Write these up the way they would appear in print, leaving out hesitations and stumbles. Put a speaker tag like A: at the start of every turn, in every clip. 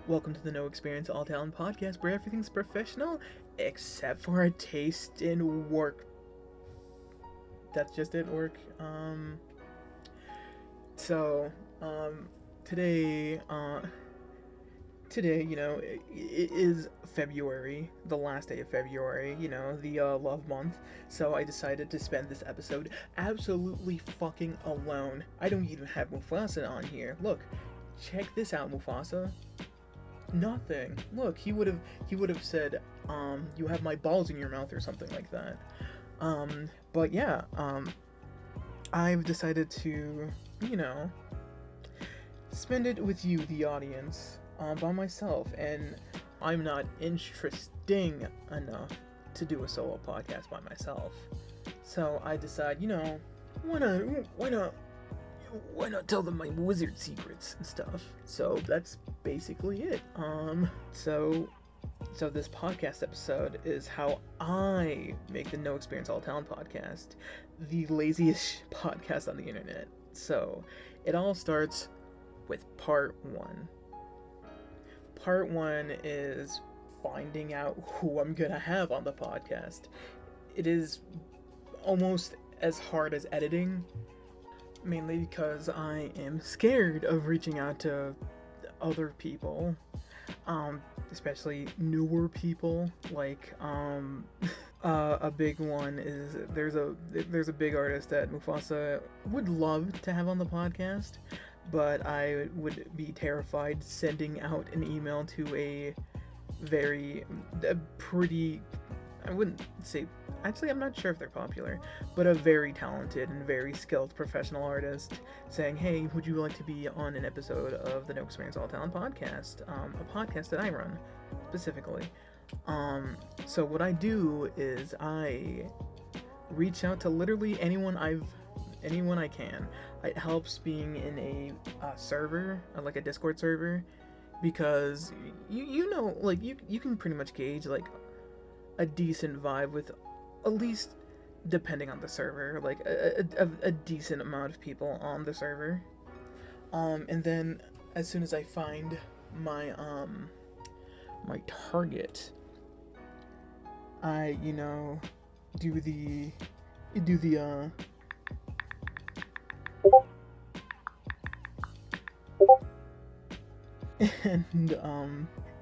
A: Welcome to the No Experience All Talent podcast, where everything's professional except for a taste in work. That's just it, work. So, today, it is February, the last day of February, the love month. So I decided to spend this episode absolutely fucking alone. I don't even have Mufasa on here. Look, check this out, Mufasa. Nothing. Look, he would have said, you have my balls in your mouth or something like that. But yeah, I've decided to, spend it with you, the audience, by myself, and I'm not interesting enough to do a solo podcast by myself. So I decide, why not tell them my wizard secrets and stuff? So that's basically it. So this podcast episode is how I make the No Experience All Talent podcast the laziest podcast on the internet. So it all starts with part one. Part one is finding out who I'm gonna have on the podcast. It is almost as hard as editing, mainly because I am scared of reaching out to other people, especially newer people. Like, a big one is there's a big artist that Mufasa would love to have on the podcast, but I would be terrified sending out an email to a pretty, I wouldn't say, actually I'm not sure if they're popular, but a very talented and very skilled professional artist saying, hey, would you like to be on an episode of the No Experience All Talent podcast, a podcast that I run specifically. So what I do is I reach out to literally anyone I can. It helps being in a server, like a Discord server, because you can pretty much gauge like a decent vibe with, at least depending on the server, like a decent amount of people on the server. And then as soon as I find my my target, I do the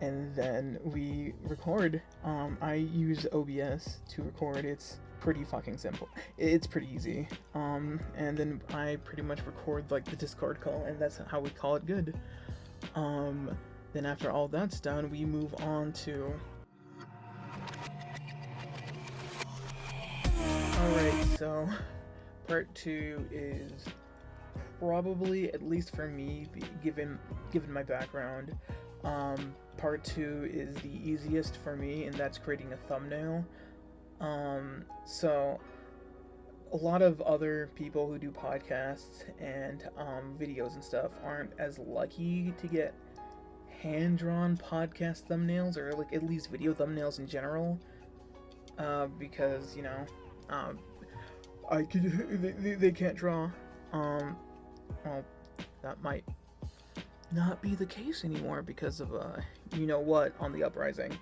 A: and then we record. I use OBS to record. It's pretty fucking simple. It's pretty easy. And then I pretty much record like the Discord call, and that's how we call it good. Then after all that's done, we move on to... Alright, so part 2 is probably, at least for me, given my background, part 2 is the easiest for me, and that's creating a thumbnail. So a lot of other people who do podcasts and videos and stuff aren't as lucky to get hand-drawn podcast thumbnails, or like at least video thumbnails in general, because they can't draw. Well, that might not be the case anymore because of what on the uprising,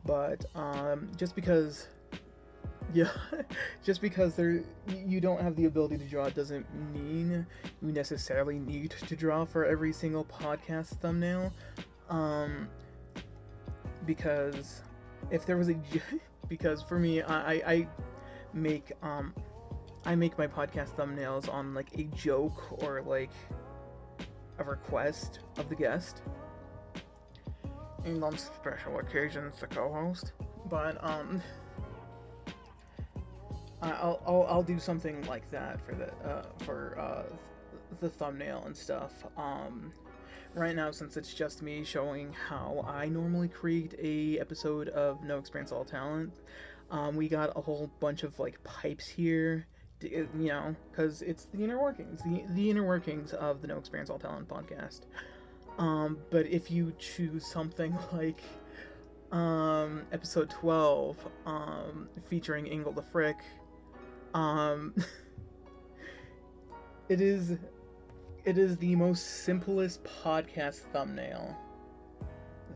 A: but just because you don't have the ability to draw doesn't mean you necessarily need to draw for every single podcast thumbnail. Because if there was because for me, I make my podcast thumbnails on like a joke or like a request of the guest, and on special occasions the co-host. But I'll do something like that for the thumbnail and stuff. Right now, since it's just me showing how I normally create a episode of No Experience All Talent, we got a whole bunch of like pipes here, because it's the inner workings, the inner workings of the No Experience All Talent podcast. But if you choose something like episode 12, featuring Ingle the Frick, it is the most simplest podcast thumbnail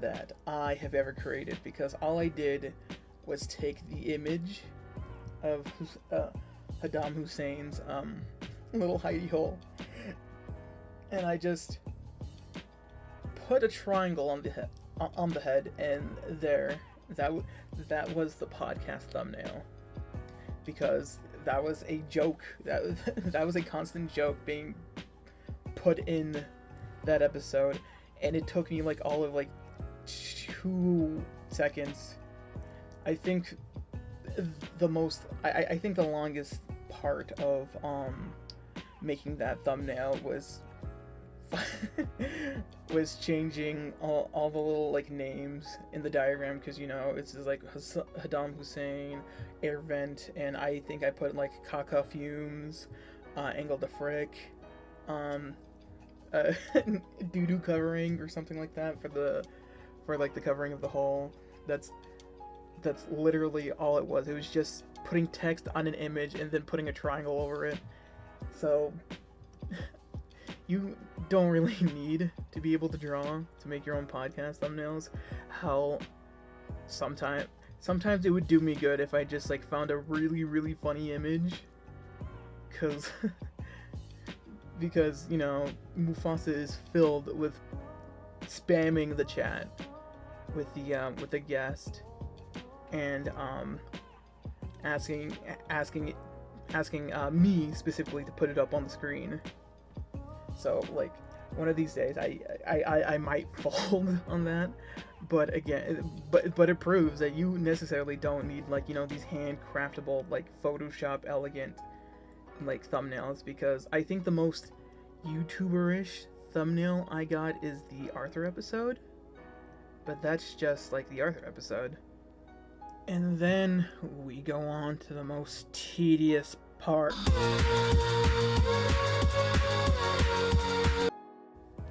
A: that I have ever created, because all I did was take the image of Saddam Hussein's little hidey hole, and I just put a triangle on the head, and that was the podcast thumbnail, because that was a joke, that was a constant joke being put in that episode, and it took me like all of like 2 seconds. I think I think the longest part of making that thumbnail was was changing all the little like names in the diagram, because you know it's just like Saddam Hussein, air vent, and I think I put like caca fumes, angle to frick, doo-doo covering or something like that for like the covering of the hole. That's literally all it was. It was just putting text on an image and then putting a triangle over it. So you don't really need to be able to draw to make your own podcast thumbnails. Hell, sometimes it would do me good if I just like found a really, really funny image, because you know, Mufasa is filled with spamming the chat with the guest, and asking me specifically to put it up on the screen. So like one of these days I might fold on that, but again, but it proves that you necessarily don't need like, you know, these handcraftable like Photoshop elegant like thumbnails, because I think the most YouTuber-ish thumbnail I got is the Arthur episode, but that's just like the Arthur episode. And then we go on to the most tedious part.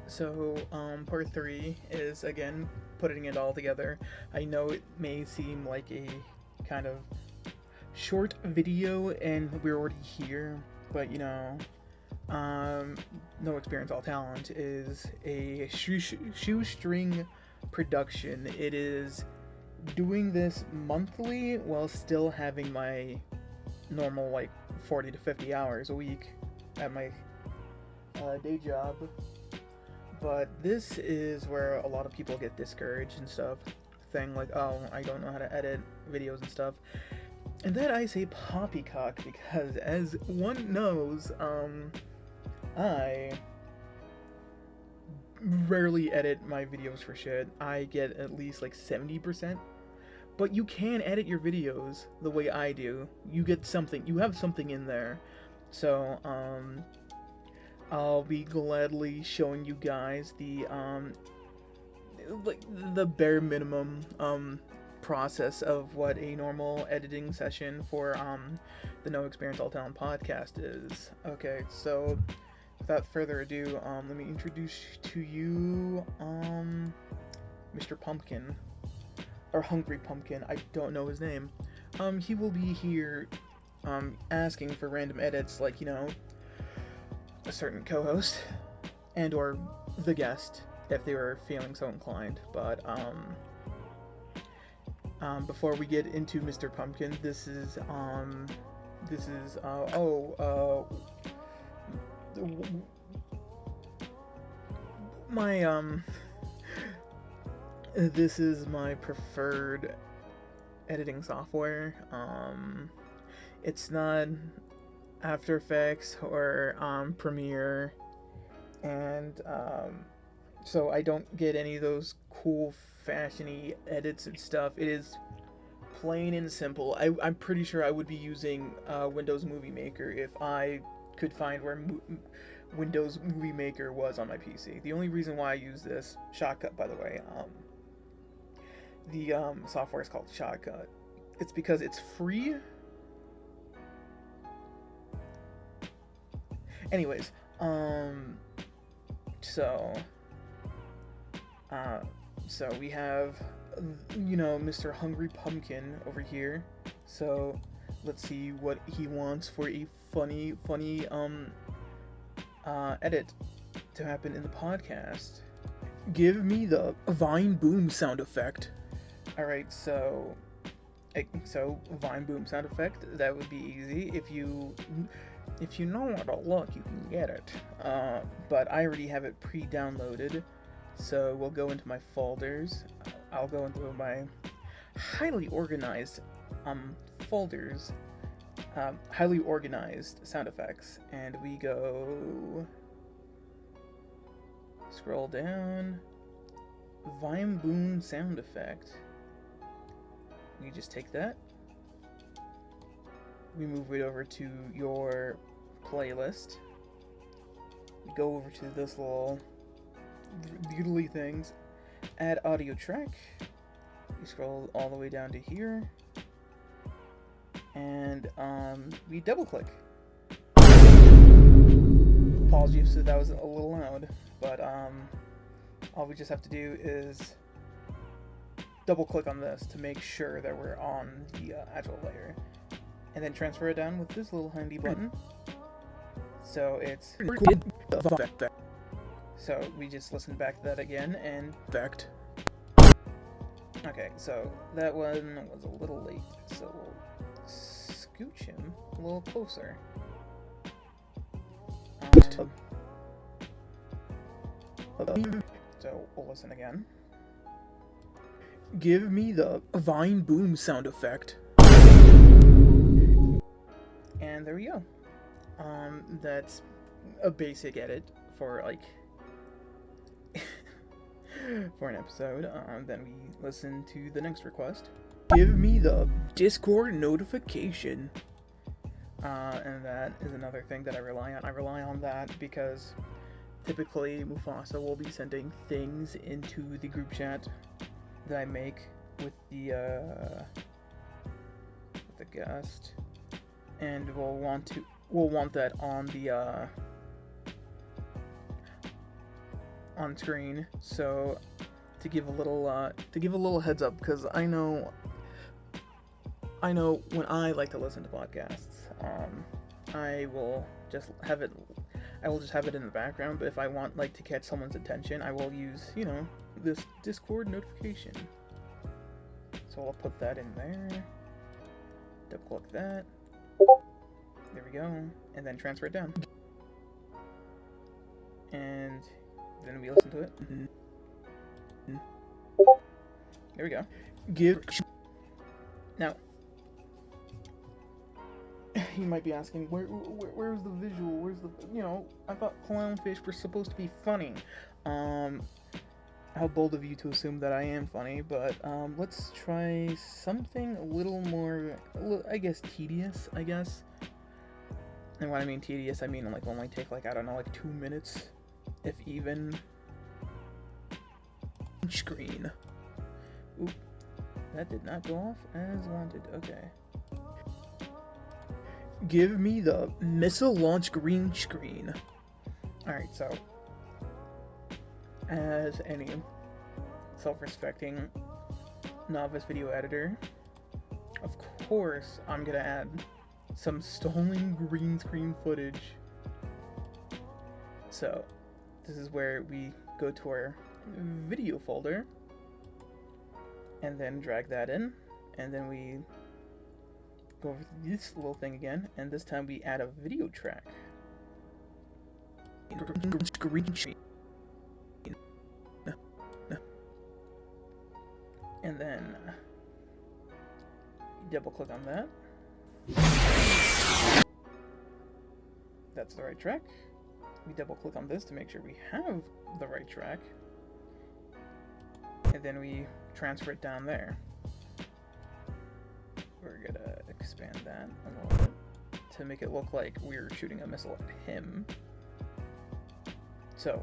A: So, part 3 is, again, putting it all together. I know it may seem like a kind of short video, and we're already here, but, you know, No Experience, All Talent is a shoestring production. It is doing this monthly while still having my normal, like, 40 to 50 hours a week at my day job. But this is where a lot of people get discouraged and stuff, saying like, oh, I don't know how to edit videos and stuff. And then I say poppycock, because as one knows, I rarely edit my videos for shit. I get at least like 70%. But you can edit your videos the way I do. You get something, you have something in there. So, I'll be gladly showing you guys the like the bare minimum process of what a normal editing session for the No Experience All Talent podcast is. Okay, so without further ado, let me introduce to you Mr. Pumpkin, or Hungry Pumpkin. I don't know his name. He will be here asking for random edits, like, you know, a certain co-host and or the guest if they were feeling so inclined. But before we get into Mr. Pumpkin, this is this is my preferred editing software. It's not After Effects or Premiere, and so I don't get any of those cool fashiony edits and stuff. It is plain and simple. I'm pretty sure I would be using Windows Movie Maker if I could find where Windows Movie Maker was on my PC. The only reason why I use this, Shotcut by the way, the software is called Shotcut. It's because it's free. Anyways, so we have, you know, Mr. Hungry Pumpkin over here. So let's see what he wants for a funny edit to happen in the podcast. Give me the Vine Boom sound effect. Alright, so Vine Boom sound effect, that would be easy. If you know how to look, you can get it. But I already have it pre-downloaded, so we'll go into my folders. I'll go into my highly organized folders, highly organized sound effects, and we go scroll down, Vine Boom sound effect. You just take that, we move it over to your playlist, we go over to this little doodly things, add audio track, we scroll all the way down to here, and we double click. Apologies if that was a little loud, but all we just have to do is double click on this to make sure that we're on the actual layer, and then transfer it down with this little handy button. So it's so we just listen back to that again and effect. Okay, so that one was a little late, so we'll scooch him a little closer. So we'll listen again. Give me the Vine Boom sound effect. And there we go. That's a basic edit for like for an episode. Then we listen to the next request. Give me the Discord notification. And that is another thing that I rely on. I rely on that because typically Mufasa will be sending things into the group chat that I make with the guest, and we'll want that on the on screen. So to give a little heads up, because I know when I like to listen to podcasts, I will just have it in the background, but if I want like to catch someone's attention, I will use, this Discord notification. So I'll put that in there, double click that, there we go, and then transfer it down. And then we listen to it. There we go. Now, you might be asking, where's the visual? Where's the, I thought clownfish were supposed to be funny. How bold of you to assume that I am funny, but let's try something a little more, I guess, tedious, I guess. And when I mean tedious, I mean like only take like, I don't know, like 2 minutes, if even. Screen. Oop, that did not go off as wanted. Okay. Give me the missile launch green screen. Alright, so as any self-respecting novice video editor, of course I'm gonna add some stolen green screen footage. So this is where we go to our video folder and then drag that in, and then we go over to this little thing again, and this time we add a video track. Green screen. And then double click on that. That's the right track. We double click on this to make sure we have the right track. And then we transfer it down there. We're gonna expand that a little bit to make it look like we're shooting a missile at him. So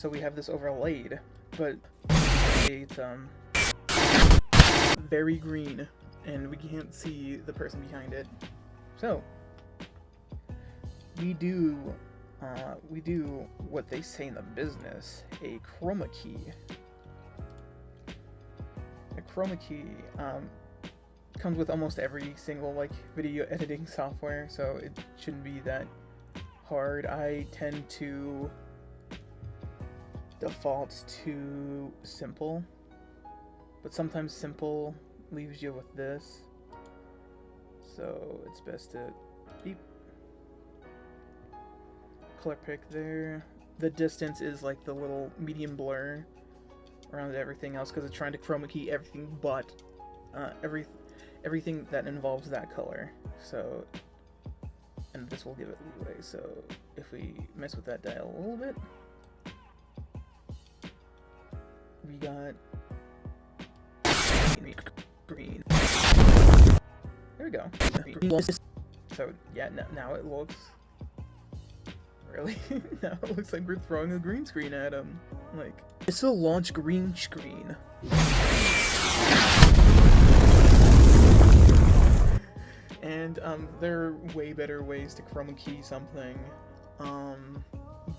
A: we have this overlaid, but it's very green and we can't see the person behind it. So we do what they say in the business, a chroma key. A chroma key comes with almost every single video editing software, so it shouldn't be that hard. I tend to defaults to simple, but sometimes simple leaves you with this, so it's best to beep. Color pick there. The distance is like the little medium blur around everything else because it's trying to chroma key everything but everything that involves that color. So, and this will give it leeway. So if we mess with that dial a little bit, we got green. There we go. So yeah, now it looks really. Now it looks like we're throwing a green screen at him. Like, it's a launch green screen. And there are way better ways to chroma key something,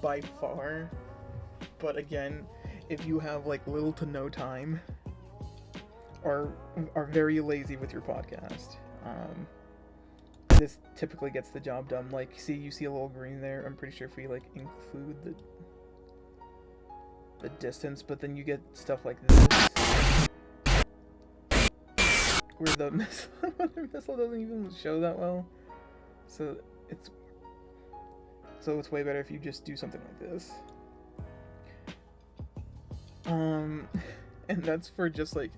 A: by far. But again, if you have like little to no time, or are very lazy with your podcast, this typically gets the job done. Like, you see a little green there. I'm pretty sure if we like include the distance, but then you get stuff like this, where the missile doesn't even show that well. So it's way better if you just do something like this. And that's for just like,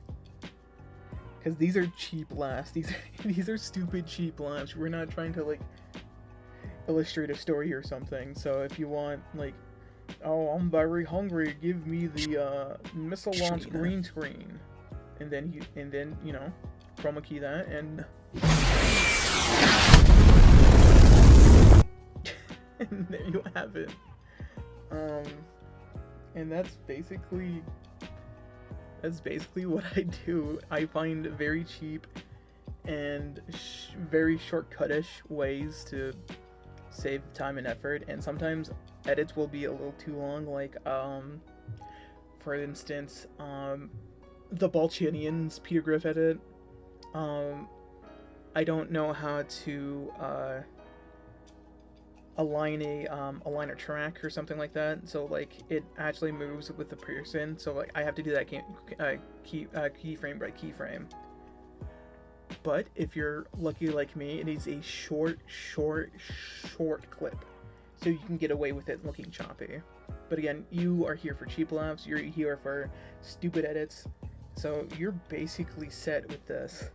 A: because these are cheap laughs. These are stupid cheap laughs. We're not trying to like illustrate a story or something. So if you want like, oh, I'm very hungry, give me the missile launch green screen, and then you know, chroma key that, and and there you have it. And that's basically what I do. I find very cheap and very shortcutish ways to save time and effort, and sometimes edits will be a little too long, like for instance, the Balchinians Peter Griff edit. I don't know how to align a track or something like that, so like it actually moves with the person, so like I have to do that keyframe by keyframe. But if you're lucky like me, it is a short clip, so you can get away with it looking choppy. But again, you are here for cheap laughs, you're here for stupid edits, so you're basically set with this.